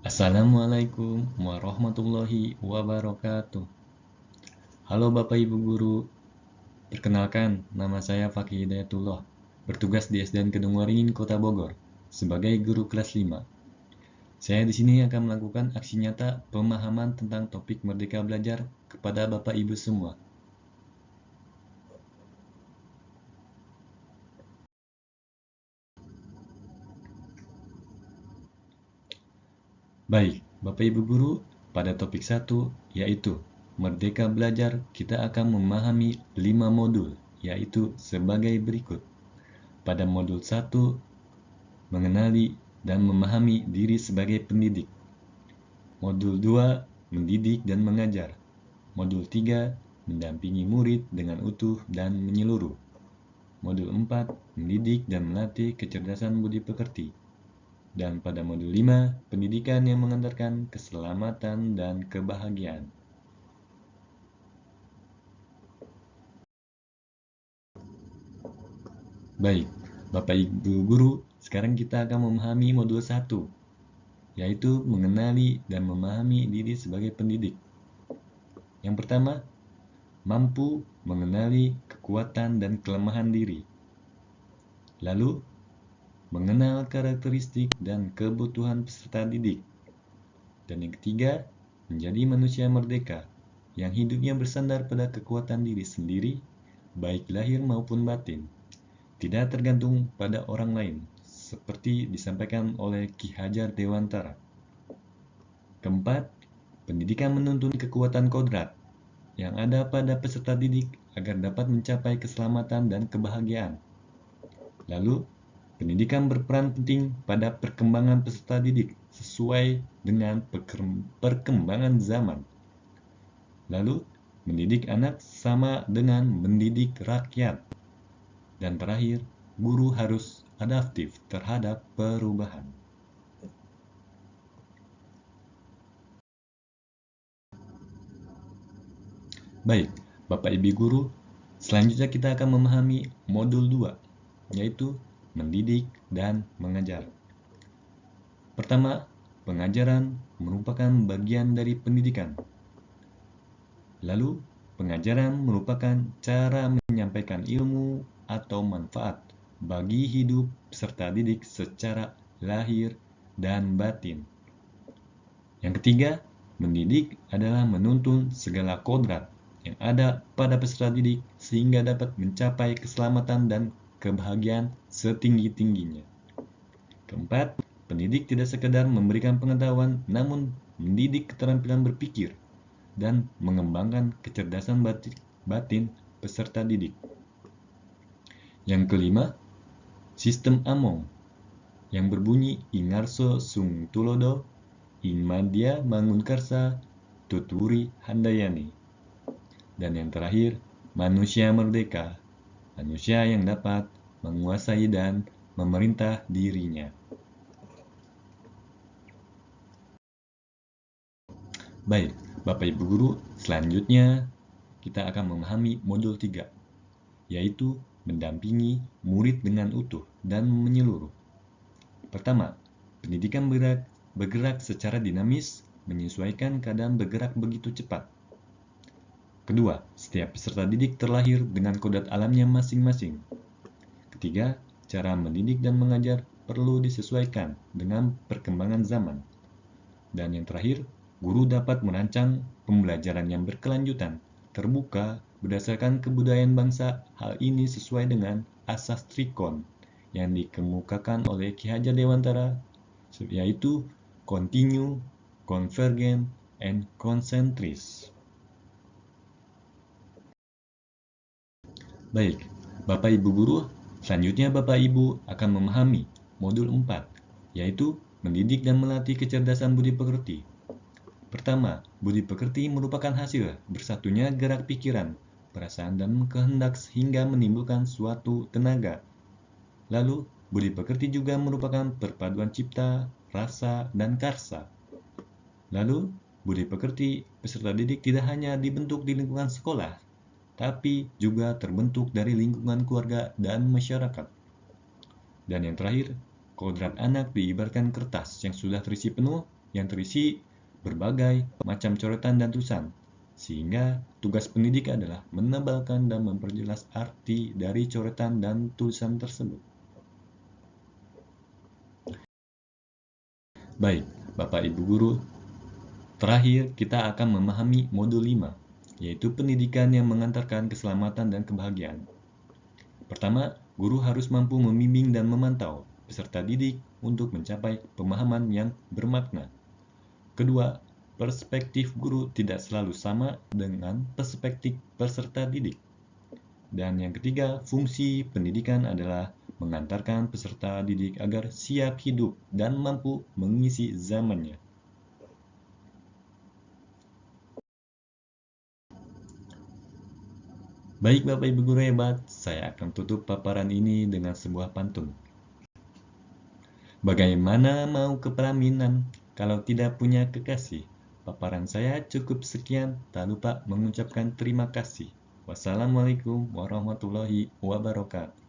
Assalamualaikum warahmatullahi wabarakatuh. Halo Bapak Ibu Guru, perkenalkan nama saya Fakih Hidayatullah, bertugas di SDN Kedungwaringin, Kota Bogor, sebagai guru kelas 5. Saya di sini akan melakukan aksi nyata pemahaman tentang topik Merdeka Belajar kepada Bapak Ibu semua. Baik, Bapak Ibu Guru, pada topik 1 yaitu Merdeka Belajar, kita akan memahami 5 modul, yaitu sebagai berikut. Pada modul 1, mengenali dan memahami diri sebagai pendidik. Modul 2, mendidik dan mengajar. Modul 3, mendampingi murid dengan utuh dan menyeluruh. Modul 4, mendidik dan melatih kecerdasan budi pekerti. Dan pada modul 5, pendidikan yang mengantarkan keselamatan dan kebahagiaan. Baik, Bapak Ibu Guru, sekarang kita akan memahami modul 1, yaitu mengenali dan memahami diri sebagai pendidik. Yang pertama, mampu mengenali kekuatan dan kelemahan diri. Lalu, mengenal karakteristik dan kebutuhan peserta didik. Dan yang ketiga, menjadi manusia merdeka yang hidupnya bersandar pada kekuatan diri sendiri, baik lahir maupun batin, tidak tergantung pada orang lain, seperti disampaikan oleh Ki Hajar Dewantara. Keempat, pendidikan menuntun kekuatan kodrat yang ada pada peserta didik agar dapat mencapai keselamatan dan kebahagiaan. Lalu, pendidikan berperan penting pada perkembangan peserta didik sesuai dengan perkembangan zaman. Lalu, mendidik anak sama dengan mendidik rakyat. Dan terakhir, guru harus adaptif terhadap perubahan. Baik, Bapak Ibu Guru, selanjutnya kita akan memahami modul 2, yaitu mendidik dan mengajar. Pertama, pengajaran merupakan bagian dari pendidikan. Lalu, pengajaran merupakan cara menyampaikan ilmu atau manfaat bagi hidup peserta didik secara lahir dan batin. Yang ketiga, mendidik adalah menuntun segala kodrat yang ada pada peserta didik sehingga dapat mencapai keselamatan dan kebahagiaan setinggi-tingginya. Keempat, pendidik tidak sekedar memberikan pengetahuan, namun mendidik keterampilan berpikir dan mengembangkan kecerdasan batin peserta didik. Yang kelima, sistem Among yang berbunyi Ingarso Sung Tulodo, Inmadya Mangunkarsa, Tuturi Handayani. Dan yang terakhir, manusia merdeka, manusia yang dapat menguasai dan memerintah dirinya. Baik, Bapak Ibu Guru, selanjutnya kita akan memahami modul 3, yaitu mendampingi murid dengan utuh dan menyeluruh. Pertama, pendidikan bergerak secara dinamis, menyesuaikan keadaan bergerak begitu cepat. Kedua, setiap peserta didik terlahir dengan kodrat alamnya masing-masing. Ketiga, cara mendidik dan mengajar perlu disesuaikan dengan perkembangan zaman. Dan yang terakhir, guru dapat merancang pembelajaran yang berkelanjutan, terbuka, berdasarkan kebudayaan bangsa. Hal ini sesuai dengan asas Trikon yang dikemukakan oleh Ki Hajar Dewantara, yaitu continue, convergent, and concentris. Baik, Bapak Ibu Guru, selanjutnya Bapak Ibu akan memahami modul 4, yaitu mendidik dan melatih kecerdasan budi pekerti. Pertama, budi pekerti merupakan hasil bersatunya gerak pikiran, perasaan, dan kehendak sehingga menimbulkan suatu tenaga. Lalu, budi pekerti juga merupakan perpaduan cipta, rasa, dan karsa. Lalu, budi pekerti peserta didik tidak hanya dibentuk di lingkungan sekolah, tapi juga terbentuk dari lingkungan keluarga dan masyarakat. Dan yang terakhir, kodrat anak diibaratkan kertas yang sudah terisi penuh, yang terisi berbagai macam coretan dan tulisan, sehingga tugas pendidik adalah menebalkan dan memperjelas arti dari coretan dan tulisan tersebut. Baik, Bapak Ibu Guru, terakhir kita akan memahami modul 5, yaitu pendidikan yang mengantarkan keselamatan dan kebahagiaan. Pertama, guru harus mampu membimbing dan memantau peserta didik untuk mencapai pemahaman yang bermakna. Kedua, perspektif guru tidak selalu sama dengan perspektif peserta didik. Dan yang ketiga, fungsi pendidikan adalah mengantarkan peserta didik agar siap hidup dan mampu mengisi zamannya. Baik Bapak Ibu Guru hebat, saya akan tutup paparan ini dengan sebuah pantun. Bagaimana mau kepelaminan kalau tidak punya kekasih? Paparan saya cukup sekian, tak lupa mengucapkan terima kasih. Wassalamualaikum warahmatullahi wabarakatuh.